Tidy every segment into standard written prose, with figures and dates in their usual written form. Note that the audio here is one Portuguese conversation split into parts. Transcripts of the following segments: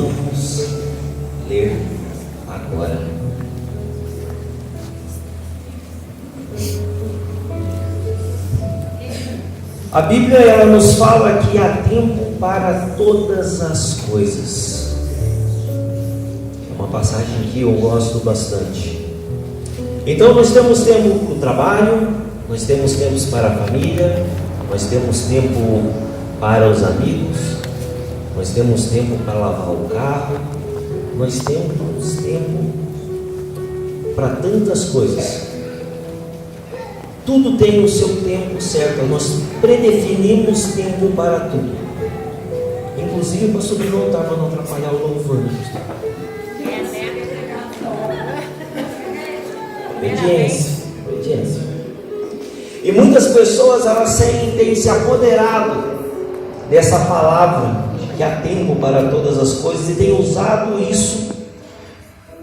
vamos ler agora. A Bíblia, ela nos fala que há tempo para todas as coisas. É uma passagem que eu gosto bastante. Então nós temos tempo para o trabalho, nós temos tempos para a família, nós temos tempo para os amigos, nós temos tempo para lavar o carro, nós temos tempo para tantas coisas. Tudo tem o seu tempo certo, nós predefinimos tempo para tudo. Inclusive para subir no altar, para não atrapalhar o louvor. Obediência. E muitas pessoas, elas têm se apoderado dessa palavra, que há tempo para todas as coisas, e têm usado isso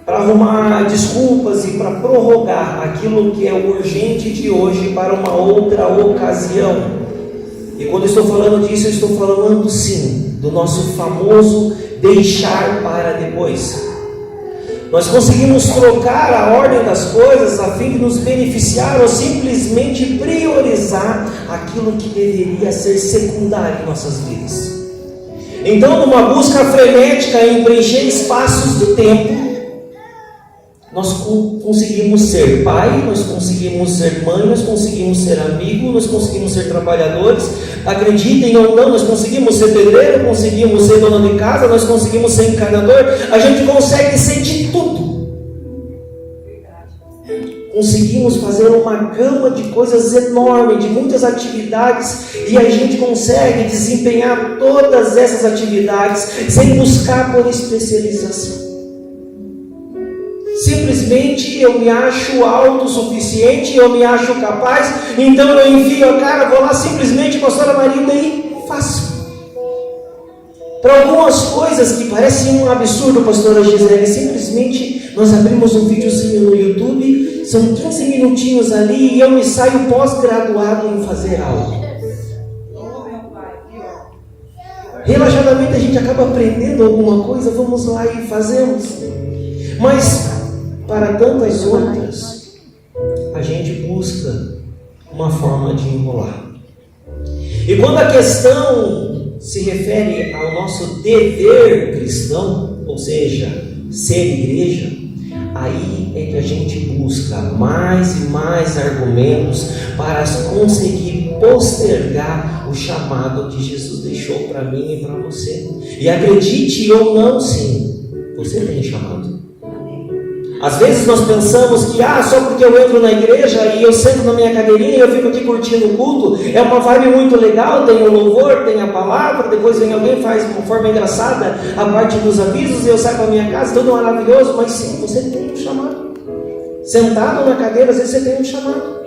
para arrumar desculpas e para prorrogar aquilo que é urgente de hoje para uma outra ocasião. E quando eu estou falando disso, eu estou falando sim do nosso famoso deixar para depois. Nós conseguimos trocar a ordem das coisas a fim de nos beneficiar ou simplesmente priorizar aquilo que deveria ser secundário em nossas vidas. Então, numa busca frenética em preencher espaços de tempo, nós conseguimos ser pai, nós conseguimos ser mãe, nós conseguimos ser amigo, nós conseguimos ser trabalhadores, acreditem ou não, nós conseguimos ser pedreiro, conseguimos ser dono de casa, nós conseguimos ser encanador, a gente consegue ser de tudo. Conseguimos fazer uma gama de coisas enorme, de muitas atividades, e a gente consegue desempenhar todas essas atividades sem buscar por especialização. Simplesmente eu me acho autossuficiente, eu me acho capaz, então eu enfio a cara, vou lá simplesmente, pastora Maria, e faço. Para algumas coisas que parecem um absurdo, pastora Gisele, simplesmente nós abrimos um videozinho no YouTube, são 15 minutinhos ali e eu me saio pós-graduado em fazer algo. Relaxadamente a gente acaba aprendendo alguma coisa, vamos lá e fazemos. Mas para tantas outras, a gente busca uma forma de enrolar. E quando a questão se refere ao nosso dever cristão, ou seja, ser igreja, aí é que a gente busca mais e mais argumentos para conseguir postergar o chamado que Jesus deixou para mim e para você. E acredite ou não, sim, você tem chamado. Às vezes nós pensamos que só porque eu entro na igreja e eu sento na minha cadeirinha e eu fico aqui curtindo o culto, é uma vibe muito legal, tem o louvor, tem a palavra, depois vem alguém, faz de uma forma engraçada a parte dos avisos e eu saio para a minha casa, tudo maravilhoso, mas sim, você tem um chamado. Sentado na cadeira, às vezes você tem um chamado.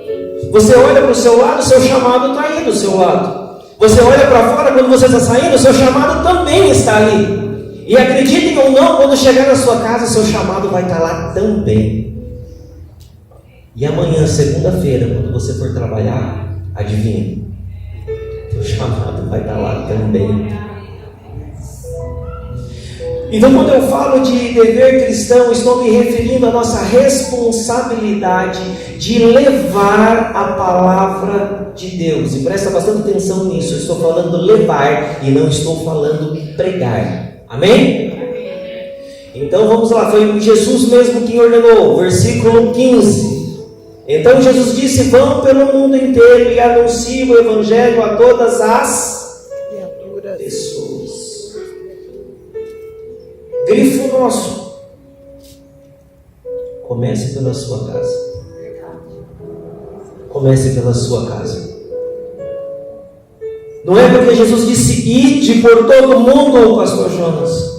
Você olha para o seu lado, o seu chamado está aí do seu lado. Você olha para fora, quando você está saindo, o seu chamado também está ali. E acreditem ou não, quando chegar na sua casa, seu chamado vai estar lá também. E amanhã, segunda-feira, quando você for trabalhar, adivinha? Seu chamado vai estar lá também. Então, quando eu falo de dever cristão, estou me referindo à nossa responsabilidade de levar a palavra de Deus. E presta bastante atenção nisso, eu estou falando levar e não estou falando pregar. Amém? Então vamos lá, foi Jesus mesmo quem ordenou, versículo 15. Então Jesus disse: vão pelo mundo inteiro e anunciem o evangelho a todas as pessoas. Grifo nosso: comece pela sua casa. Comece pela sua casa. Não é porque Jesus disse ide por todo mundo, pastor Jonas,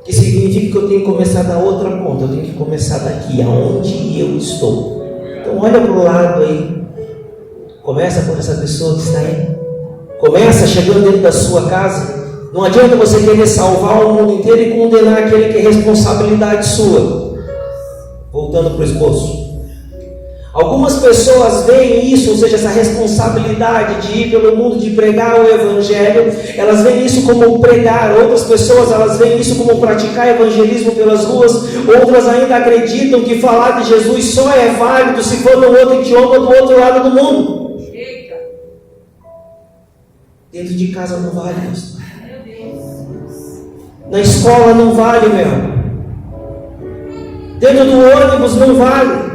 que significa que eu tenho que começar da outra ponta, eu tenho que começar daqui, aonde eu estou. Então olha para o lado aí, começa por essa pessoa que está aí, começa chegando dentro da sua casa. Não adianta você querer salvar o mundo inteiro e condenar aquele que é responsabilidade sua. Voltando para o esposo, Algumas pessoas veem isso, ou seja, essa responsabilidade de ir pelo mundo, de pregar o Evangelho, elas veem isso como pregar. Outras pessoas, elas veem isso como praticar evangelismo pelas ruas. Outras ainda acreditam que falar de Jesus só é válido se for no outro idioma, do outro lado do mundo. Dentro de casa não vale, pastor. Na escola não vale, meu. Dentro do ônibus não vale.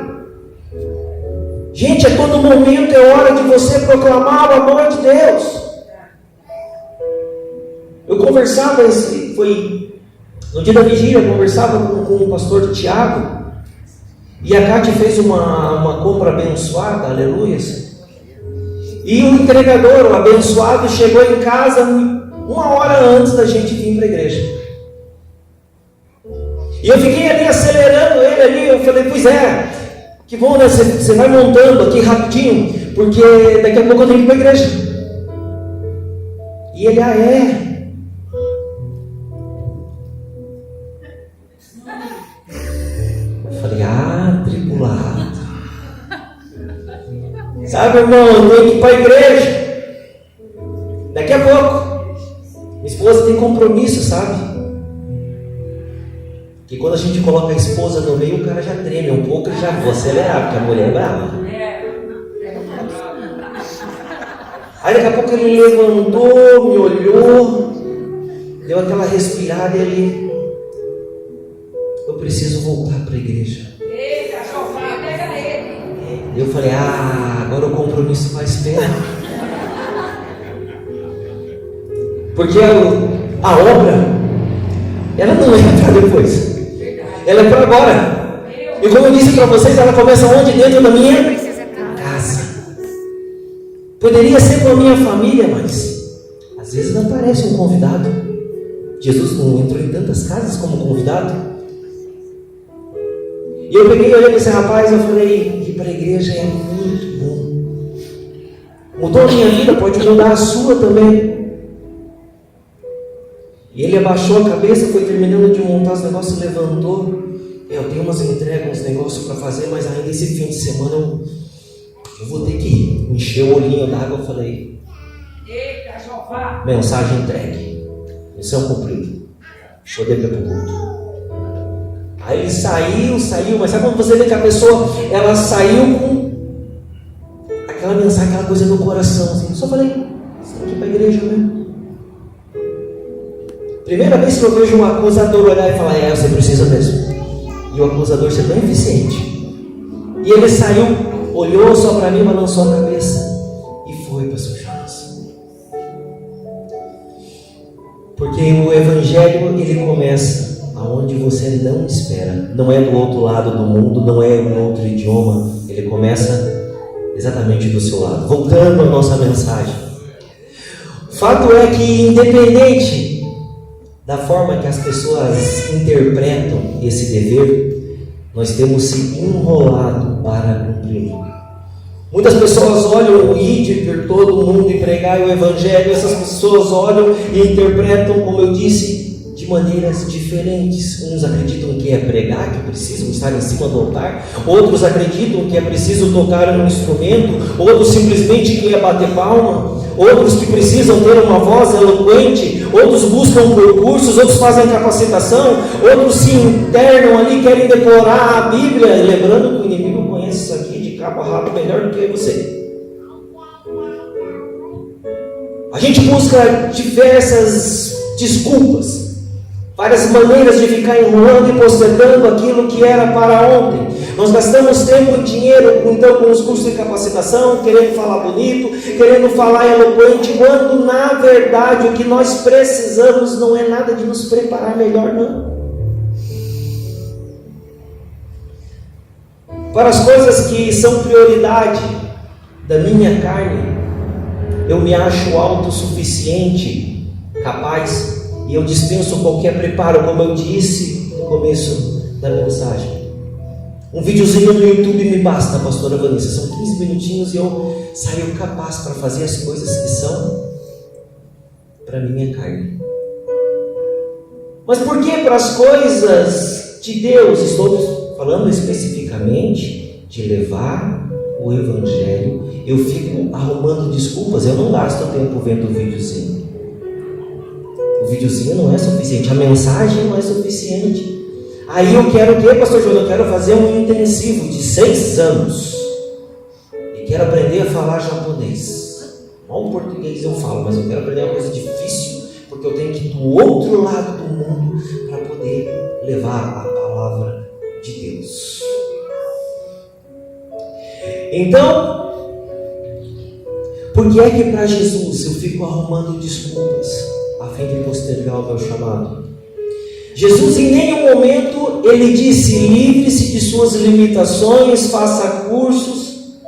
Gente, a todo momento é hora de você proclamar o amor de Deus. Eu conversava, foi no dia da vigília, eu conversava com o pastor Tiago, e a Cátia fez uma compra abençoada, aleluias, e o entregador, o abençoado, chegou em casa 1 hora antes da gente vir para a igreja. E eu fiquei ali acelerando ele ali, eu falei, pois é, que bom, né? Você vai montando aqui rapidinho, porque daqui a pouco eu tenho que ir para a igreja. E ele, é. Eu falei, tripulado. Sabe, irmão, eu tenho que ir para a igreja. Daqui a pouco. Minha esposa tem compromisso, sabe? Que quando a gente coloca a esposa no meio, o cara já treme um pouco e já vou acelerar, porque a mulher é brava. Aí daqui a pouco ele levantou, me olhou, deu aquela respirada e ele, eu preciso voltar para a igreja. Eu falei, agora o compromisso faz pena. Porque a obra, ela não é para depois. Ela é para agora. E como eu disse para vocês, ela começa onde? Dentro da minha casa. Poderia ser com a minha família, mas às vezes não aparece um convidado. Jesus não entrou em tantas casas como convidado. E eu peguei, olhei para esse rapaz e eu falei, ir para a igreja é muito bom. Mudou a minha vida, pode mudar a sua também. E ele abaixou a cabeça, foi terminando de montar os negócios, levantou. Eu tenho umas entregas, uns negócios para fazer, mas ainda esse fim de semana eu vou ter que ir. Encher o olhinho d'água, eu falei, mensagem entregue, missão cumprida, poder para o culto. Aí ele saiu, mas sabe quando você vê que a pessoa, ela saiu com aquela mensagem, aquela coisa no coração, assim. Eu só falei, você tem que ir para a igreja mesmo. Primeira vez que eu vejo um acusador olhar e falar, você precisa mesmo. E o acusador ser tão eficiente. E ele saiu, olhou só para mim, balançou a cabeça e foi, pastor Jonas. Porque o evangelho, ele começa aonde você não espera. Não é do outro lado do mundo, não é em outro idioma. Ele começa exatamente do seu lado. Voltando à nossa mensagem. O fato é que, independente da forma que as pessoas interpretam esse dever, nós temos se enrolado para cumpri-lo. Muitas pessoas olham o ir por todo mundo e pregar o evangelho, essas pessoas olham e interpretam, como eu disse, de maneiras diferentes. Uns acreditam que é pregar, que precisam estar em cima do altar, outros acreditam que é preciso tocar um instrumento, outros simplesmente que é bater palma, outros que precisam ter uma voz eloquente, outros buscam cursos, outros fazem capacitação, outros se internam ali, querem decorar a Bíblia, lembrando que o inimigo conhece isso aqui de cabo a rabo melhor do que você. A gente busca diversas desculpas, várias maneiras de ficar enrolando e postergando aquilo que era para ontem. Nós gastamos tempo e dinheiro então com os cursos de capacitação, querendo falar bonito, querendo falar eloquente, quando na verdade o que nós precisamos não é nada de nos preparar melhor, não. Para as coisas que são prioridade da minha carne, eu me acho autossuficiente, capaz, e eu dispenso qualquer preparo, como eu disse no começo da mensagem. Um videozinho no YouTube me basta, pastora Vanessa, são 15 minutinhos e eu saio capaz para fazer as coisas que são para minha carne. Mas por que para as coisas de Deus? Estou falando especificamente de levar o Evangelho, eu fico arrumando desculpas. Eu não gasto tempo vendo o videozinho. O videozinho não é suficiente, a mensagem não é suficiente. Aí eu quero o quê, pastor João? Eu quero fazer um intensivo de 6 anos e quero aprender a falar japonês. Mal português eu falo, mas eu quero aprender uma coisa difícil, porque eu tenho que ir do outro lado do mundo para poder levar a palavra de Deus. Então, por que é que para Jesus eu fico arrumando desculpas a fim de postergar o meu chamado? Jesus em nenhum momento ele disse: livre-se de suas limitações, faça cursos.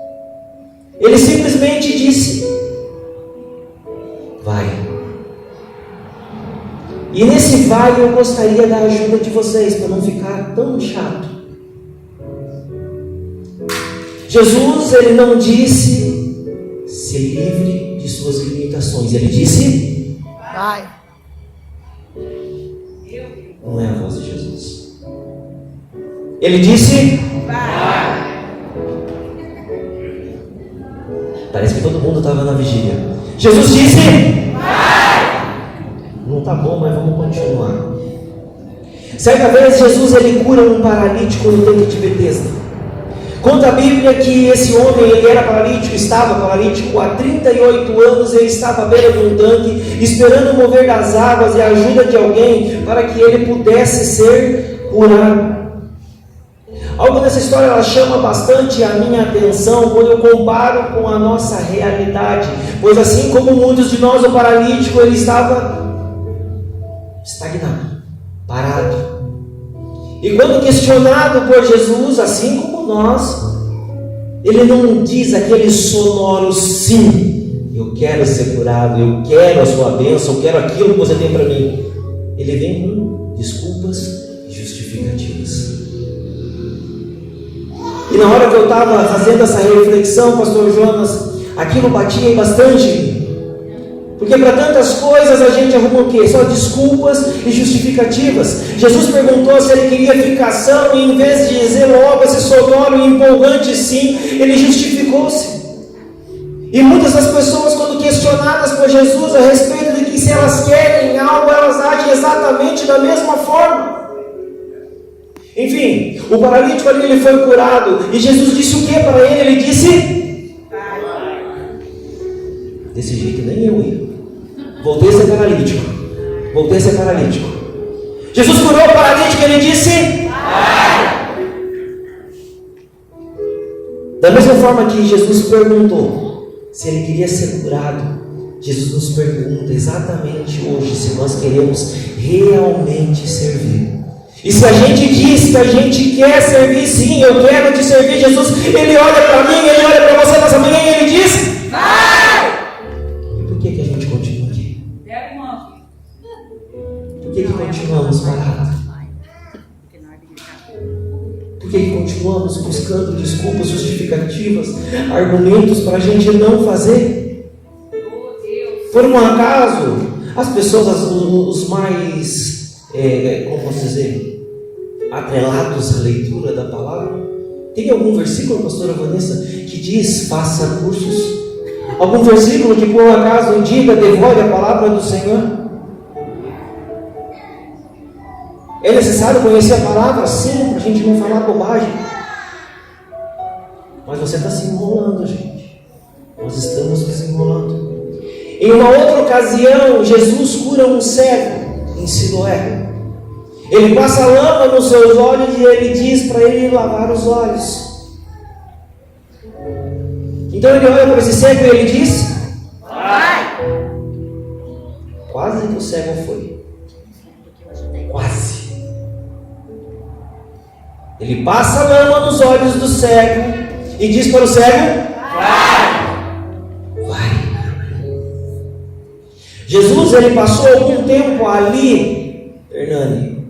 Ele simplesmente disse: vai. E nesse vai eu gostaria da ajuda de vocês para não ficar tão chato. Jesus ele não disse: se livre de suas limitações. Ele disse: vai. Não é a voz de Jesus. Ele disse: vai. Parece que todo mundo estava na vigília. Jesus disse: vai. Não está bom, mas vamos continuar. Certa vez Jesus ele cura um paralítico no tanque de Betesda. Conta a Bíblia que esse homem, ele era paralítico, estava paralítico há 38 anos, ele estava à beira de um tanque, esperando o mover das águas e a ajuda de alguém para que ele pudesse ser curado. Algo nessa história ela chama bastante a minha atenção quando eu comparo com a nossa realidade, pois assim como muitos de nós, o paralítico ele estava estagnado, parado. E quando questionado por Jesus, assim como nós, ele não diz aquele sonoro sim, eu quero ser curado, eu quero a sua bênção, eu quero aquilo que você tem para mim. Ele vem com desculpas e justificativas. E na hora que eu estava fazendo essa reflexão, pastor Jonas, aquilo batia bastante. Porque para tantas coisas a gente arruma o quê? Só desculpas e justificativas. Jesus perguntou se ele queria ficação e em vez de dizer logo esse sonoro e empolgante sim, ele justificou-se. E muitas das pessoas, quando questionadas por Jesus a respeito de que se elas querem algo, elas agem exatamente da mesma forma. Enfim, o paralítico ali ele foi curado e Jesus disse o que para ele? Ele disse: desse jeito nem eu ia. Voltei a ser paralítico. Voltei a ser paralítico. Jesus curou o paralítico e ele disse: vai. Da mesma forma que Jesus perguntou se ele queria ser curado, Jesus nos pergunta exatamente hoje se nós queremos realmente servir. E se a gente diz que a gente quer servir, sim, eu quero te servir, Jesus, ele olha para mim, ele olha para você nessa manhã e ele diz: vai! E por que a gente continua aqui? Por que continuamos parados? Por que continuamos buscando desculpas, justificativas, argumentos para a gente não fazer? Por um acaso, as pessoas, os mais, como posso dizer, atrelados à leitura da palavra, tem algum versículo, pastora Vanessa, que diz: faça cursos? Algum versículo que por um acaso diga: devore a palavra do Senhor? É necessário conhecer a palavra? Sim, para a gente não falar bobagem. Mas você está se enrolando, gente. Nós estamos nos enrolando. Em uma outra ocasião, Jesus cura um cego em Siloé. Ele passa lama nos seus olhos e ele diz para ele lavar os olhos. Então ele olha para esse cego e ele diz: vai! Quase que o cego foi. Quase. Ele passa lama nos olhos do cego e diz para o cego: vai! Vai! Jesus ele passou algum tempo ali, Hernani,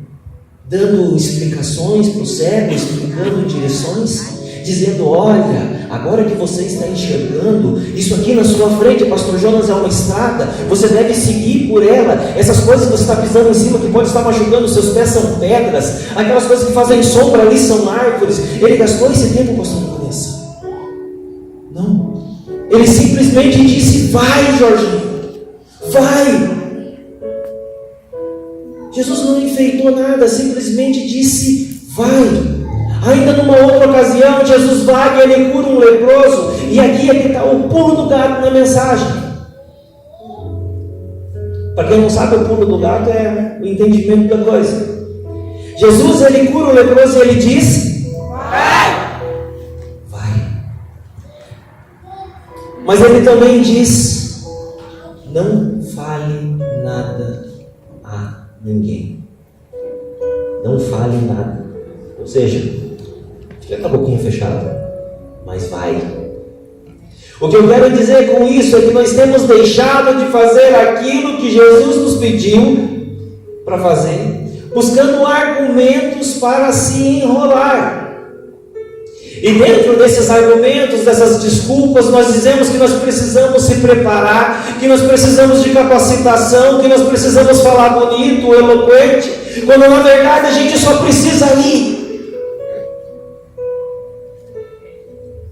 dando explicações para o cego, explicando direções, dizendo: olha, agora que você está enxergando, isso aqui na sua frente, pastor Jonas, é uma estrada, você deve seguir por ela, essas coisas que você está pisando em cima, que pode estar machucando, os seus pés são pedras, aquelas coisas que fazem sombra ali são árvores. Ele gastou esse tempo, pastor Vanessa. Ele simplesmente disse: vai, Jorginho, vai. Jesus não enfeitou nada, simplesmente disse: vai. Ainda numa outra ocasião, Jesus vai e ele cura um leproso. E aqui é que está o pulo do gato na mensagem. Para quem não sabe, o pulo do gato é o entendimento da coisa. Jesus, ele cura o leproso e ele diz: vai. Vai. Mas ele também diz: não fale nada a ninguém. Não fale nada. Ou seja, fica com a boquinha fechada, mas vai. O que eu quero dizer com isso é que nós temos deixado de fazer aquilo que Jesus nos pediu para fazer, buscando argumentos para se enrolar. E dentro desses argumentos, dessas desculpas, nós dizemos que nós precisamos se preparar, que nós precisamos de capacitação, que nós precisamos falar bonito, eloquente, quando na verdade a gente só precisa ir.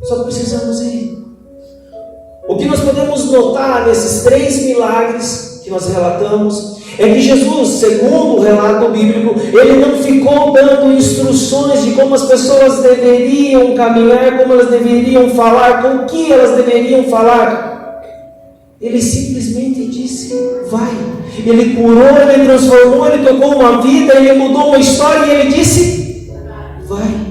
Só precisamos ir. O que nós podemos notar nesses 3 milagres que nós relatamos é que Jesus, segundo o relato bíblico, ele não ficou dando instruções de como as pessoas deveriam caminhar, como elas deveriam falar, com o que elas deveriam falar. Ele simplesmente disse: vai. Ele curou, ele transformou, ele tocou uma vida, ele mudou uma história e ele disse: vai.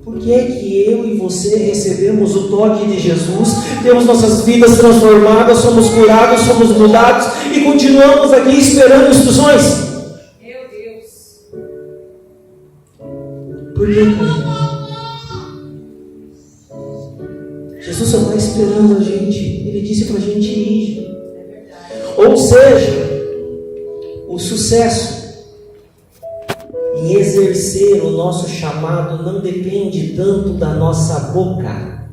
Por que é que eu e você recebemos o toque de Jesus, temos nossas vidas transformadas, somos curados, somos mudados e continuamos aqui esperando instruções? Meu Deus! Por que, cara? Jesus só está esperando a gente. Ele disse para a gente ir. Ou seja, o sucesso em exercer o nosso chamado não depende tanto da nossa boca,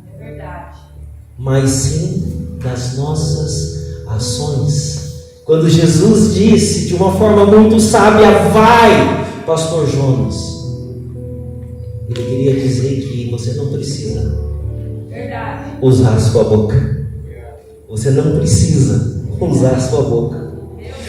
mas sim das nossas ações. Quando Jesus disse de uma forma muito sábia: vai, pastor Jonas, ele queria dizer que você não precisa usar a sua boca. Você não precisa usar a sua boca.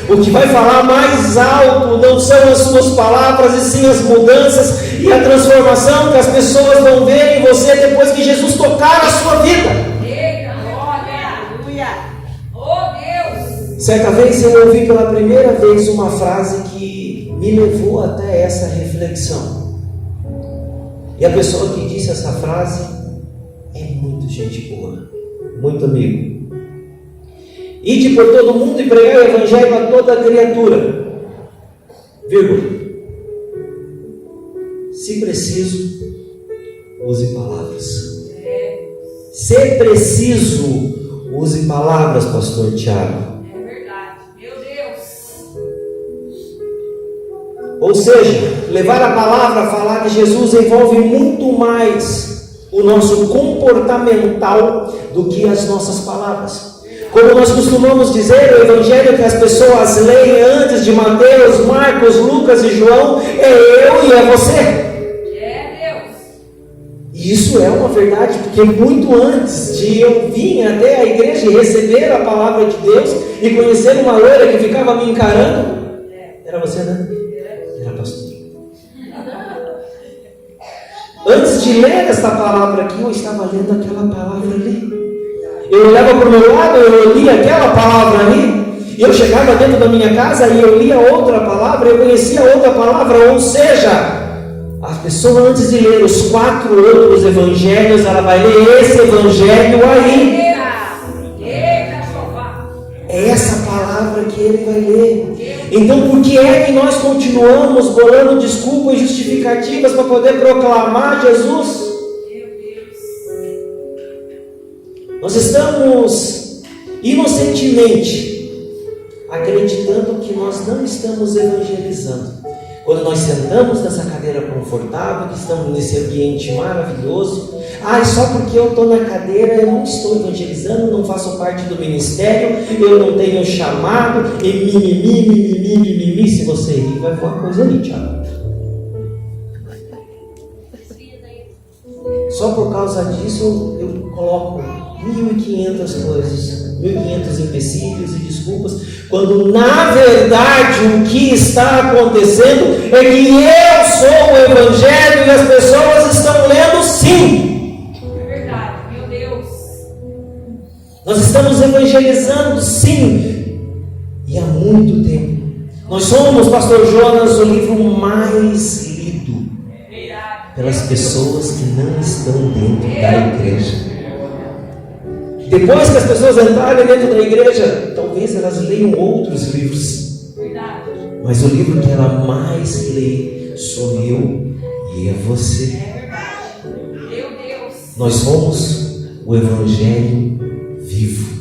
O que vai falar mais alto não são as suas palavras, e sim as mudanças e a transformação que as pessoas vão ver em você depois que Jesus tocar a sua vida. Eita, aleluia! Oh Deus! Certa vez eu ouvi pela primeira vez uma frase que me levou até essa reflexão. E a pessoa que disse essa frase é muito gente boa, muito amigo. Ide por todo mundo e pregai o evangelho a toda criatura. Vírgula. Se preciso, use palavras. Se preciso, use palavras, pastor Tiago. É verdade. Meu Deus. Ou seja, levar a palavra, falar de Jesus envolve muito mais o nosso comportamental do que as nossas palavras. Como nós costumamos dizer, o evangelho que as pessoas leem antes de Mateus, Marcos, Lucas e João é eu e é você. É Deus. E isso é uma verdade, porque muito antes de eu vir até a igreja e receber a palavra de Deus e conhecer uma loira que ficava me encarando, era você, né? Era pastor. Antes de ler esta palavra aqui, eu estava lendo aquela palavra ali. Eu olhava para o meu lado, eu lia aquela palavra ali, e eu chegava dentro da minha casa e eu lia outra palavra, eu conhecia outra palavra. Ou seja, a pessoa antes de ler os 4 outros evangelhos, ela vai ler esse evangelho aí. É essa palavra que ele vai ler. Então, por que é que nós continuamos bolando desculpas e justificativas para poder proclamar Jesus? Nós estamos inocentemente acreditando que nós não estamos evangelizando. Quando nós sentamos nessa cadeira confortável, que estamos nesse ambiente maravilhoso, só porque eu estou na cadeira eu não estou evangelizando, não faço parte do ministério, eu não tenho chamado, e mimimi, se você rir, vai voar coisa ali, Thiago. Só por causa disso eu coloco 1.500 coisas, 1.500 empecilhos e desculpas, quando na verdade o que está acontecendo é que eu sou o Evangelho e as pessoas estão lendo sim. É verdade, meu Deus. Nós estamos evangelizando sim, e há muito tempo. Nós somos, Pastor Jonas, o livro mais lido pelas pessoas que não estão dentro da igreja. Depois que as pessoas entrarem dentro da igreja, talvez elas leiam outros livros. Mas o livro que ela mais lê sou eu e é você. Nós somos o Evangelho vivo.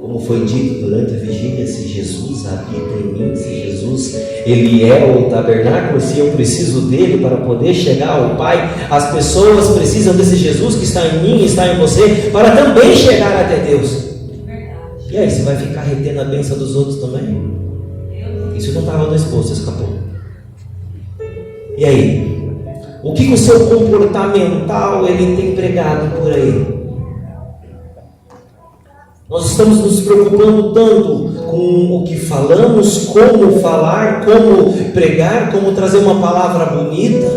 Como foi dito durante a vigília, se Jesus habita em mim, se Jesus Ele é o tabernáculo, se eu preciso dele para poder chegar ao Pai, as pessoas precisam desse Jesus que está em mim, está em você, para também chegar até Deus. E aí, você vai ficar retendo a bênção dos outros também? Isso não estava no esposo, escapou. E aí? O que o seu comportamental ele tem pregado por aí? Nós estamos nos preocupando tanto com o que falamos, como falar, como pregar, como trazer uma palavra bonita,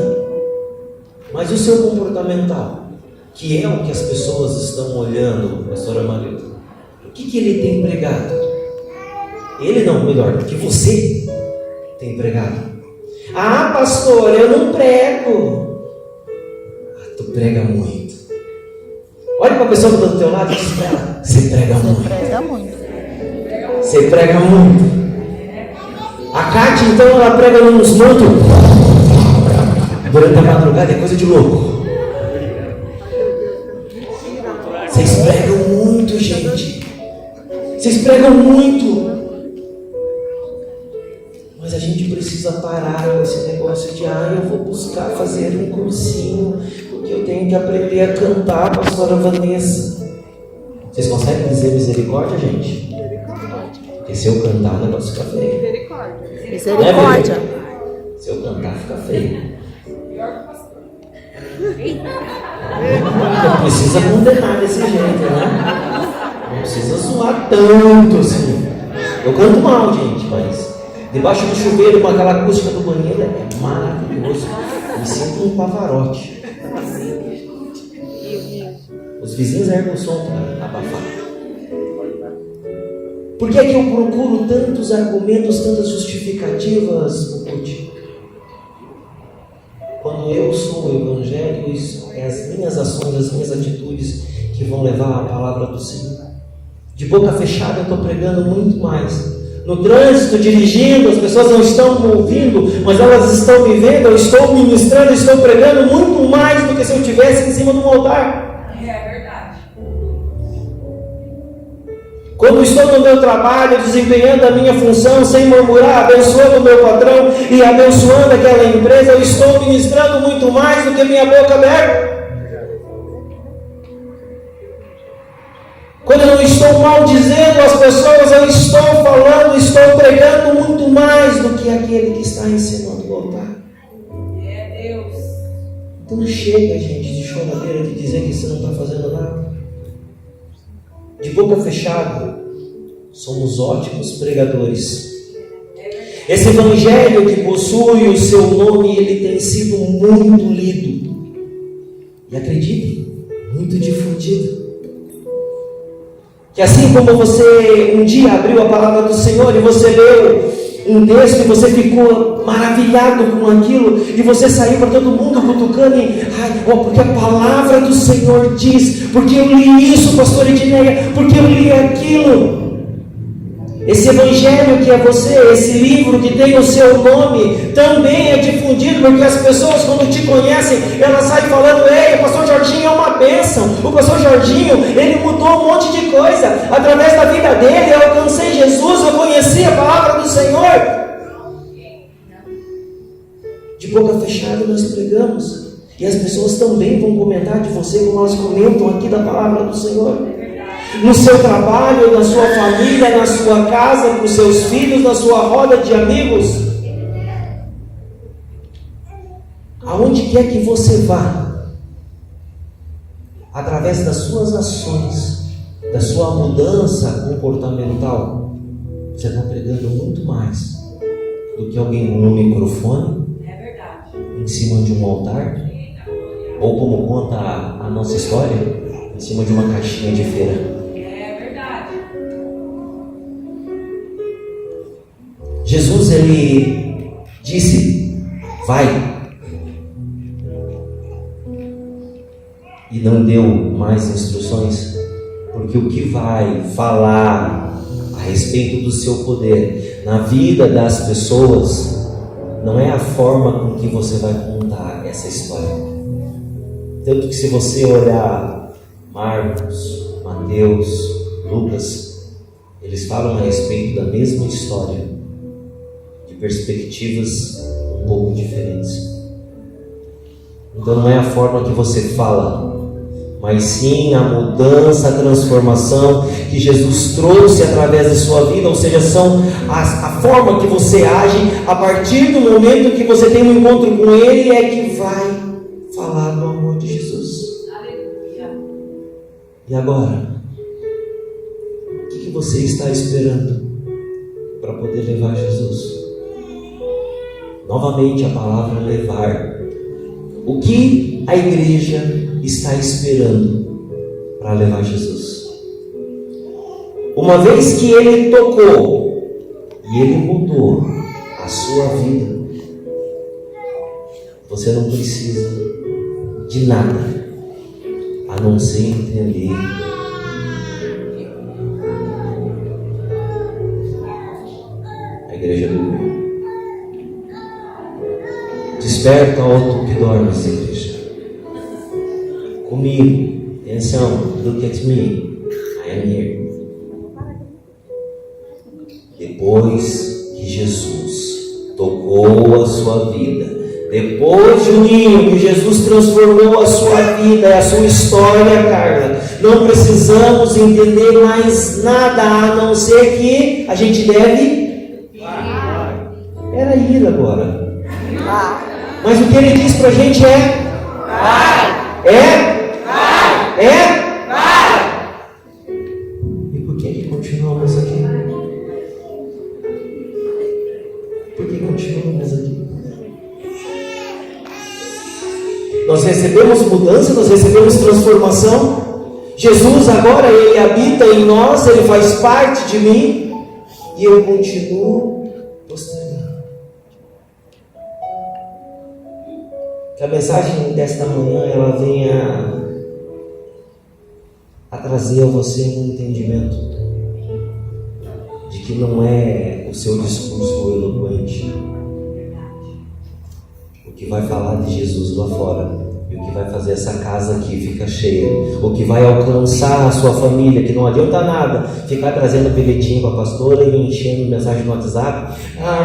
mas o seu comportamental, que é o que as pessoas estão olhando, pastora Marita, o que ele tem pregado? Ele não, melhor, o que você tem pregado? Ah, pastor, eu não prego. Ah, tu prega muito. Olha para a pessoa que está do teu lado e diz para ela: você prega muito. Você prega muito. A Cátia, então, ela prega nos mantos durante a madrugada, é coisa de louco. Vocês pregam muito, gente. Vocês pregam muito. Mas a gente precisa parar com esse negócio de eu vou buscar fazer um cursinho, porque eu tenho que aprender a cantar, pastora Vanessa. Vocês conseguem dizer misericórdia, gente? Porque se eu cantar, o negócio fica feio. Misericórdia. Se eu cantar, fica feio. Não precisa condenar desse jeito, né? Não precisa zoar tanto assim. Eu canto mal, gente, mas debaixo do chuveiro, com aquela acústica do banheiro, é maravilhoso. Me sinto um Pavarotti. Os vizinhos erguem o som para abafar. Por que é que eu procuro tantos argumentos, tantas justificativas, Puti? Quando eu sou o Evangelho, é as minhas ações, as minhas atitudes que vão levar a palavra do Senhor. De boca fechada eu estou pregando muito mais. No trânsito, dirigindo, as pessoas não estão me ouvindo, mas elas estão me vendo, eu estou ministrando, estou pregando muito mais do que se eu estivesse em cima de um altar. É verdade. Quando estou no meu trabalho, desempenhando a minha função, sem murmurar, abençoando o meu patrão e abençoando aquela empresa, eu estou ministrando muito mais do que minha boca aberta. Quando eu não estou maldizendo as pessoas, eu estou falando, estou pregando muito mais do que aquele que está ensinando o altar. É Deus. Então chega, gente, de choradeira, de dizer que você não está fazendo nada. De boca fechada, somos ótimos pregadores. Esse evangelho que possui o seu nome, ele tem sido muito lido. E acredite, muito difundido. Que assim como você um dia abriu a palavra do Senhor e você leu um texto e você ficou maravilhado com aquilo e você saiu para todo mundo cutucando porque a palavra do Senhor diz, porque eu li isso, pastor Edneia, porque eu li aquilo. Esse evangelho que é você, esse livro que tem o seu nome, também é difundido, porque as pessoas quando te conhecem, elas saem falando: ei, o pastor Jorginho é uma bênção, o pastor Jorginho, ele mudou um monte de coisa, através da vida dele, eu alcancei Jesus, eu conheci a palavra do Senhor. De boca fechada nós pregamos, e as pessoas também vão comentar de você, como elas comentam aqui da palavra do Senhor. No seu trabalho, na sua família, na sua casa, com os seus filhos, na sua roda de amigos. Aonde quer que você vá, através das suas ações, da sua mudança comportamental, você está pregando muito mais do que alguém no microfone, É verdade. em cima de um altar, ou como conta a nossa história, em cima de uma caixinha de feira. É verdade. Jesus, ele disse: vai. E não deu mais instruções, porque o que vai falar a respeito do seu poder na vida das pessoas não é a forma com que você vai contar essa história. Tanto que se você olhar Marcos, Mateus, Lucas, eles falam a respeito da mesma história, de perspectivas um pouco diferentes. Então não é a forma que você fala, mas sim a mudança, a transformação que Jesus trouxe através da sua vida, ou seja, são a forma que você age a partir do momento que você tem um encontro com Ele, é que vai falar do amor de Jesus. Aleluia. E agora, o que você está esperando para poder levar Jesus? Novamente a palavra levar. O que a igreja está esperando para levar Jesus? Uma vez que Ele tocou e Ele mudou a sua vida, você não precisa de nada a não ser entender a igreja dormiu. Desperta, ó tu que dormes, igreja. Comigo, atenção, look at me, I am here. Depois que Jesus tocou a sua vida, depois, Juninho, que Jesus transformou a sua vida e a sua história, Carla, não precisamos entender mais nada a não ser que a gente deve era ir agora. Mas o que ele diz pra gente é E por que continuamos aqui? Por que continuamos aqui? Nós recebemos mudança, nós recebemos transformação. Jesus agora, Ele habita em nós, Ele faz parte de mim, e eu continuo postergando. Que a mensagem desta manhã, ela venha a trazer a você um entendimento de que não é o seu discurso eloquente o que vai falar de Jesus lá fora, e o que vai fazer essa casa aqui ficar cheia, o que vai alcançar a sua família, que não adianta nada ficar trazendo bilhetinho para a pastora e enchendo mensagem no WhatsApp.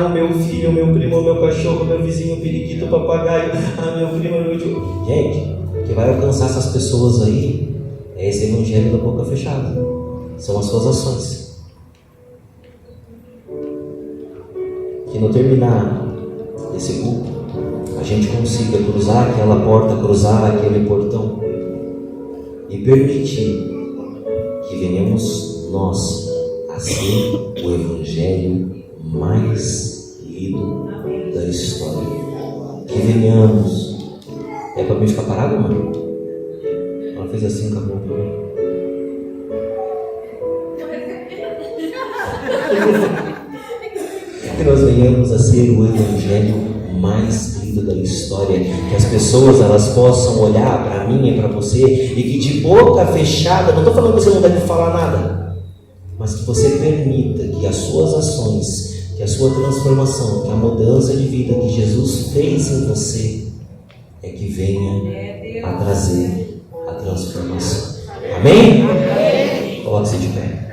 O meu filho, o meu primo, o meu cachorro, o meu vizinho, o periquito, o papagaio, meu primo, meu tio. Gente, o que vai alcançar essas pessoas aí é esse evangelho da boca fechada, são as suas ações. Que no terminar desse culto a gente consiga cruzar aquela porta, cruzar aquele portão e permitir que venhamos nós a ser o evangelho mais lido da história. Que venhamos. É para mim ficar parado, mano? Ela fez assim com a mão para mim. Que nós venhamos a ser o evangelho mais lindo da história, que as pessoas elas possam olhar para mim e para você, e que de boca fechada, não estou falando que você não deve falar nada, mas que você permita que as suas ações, que a sua transformação, que a mudança de vida que Jesus fez em você é que venha a trazer a transformação. Amém? Coloque-se de pé.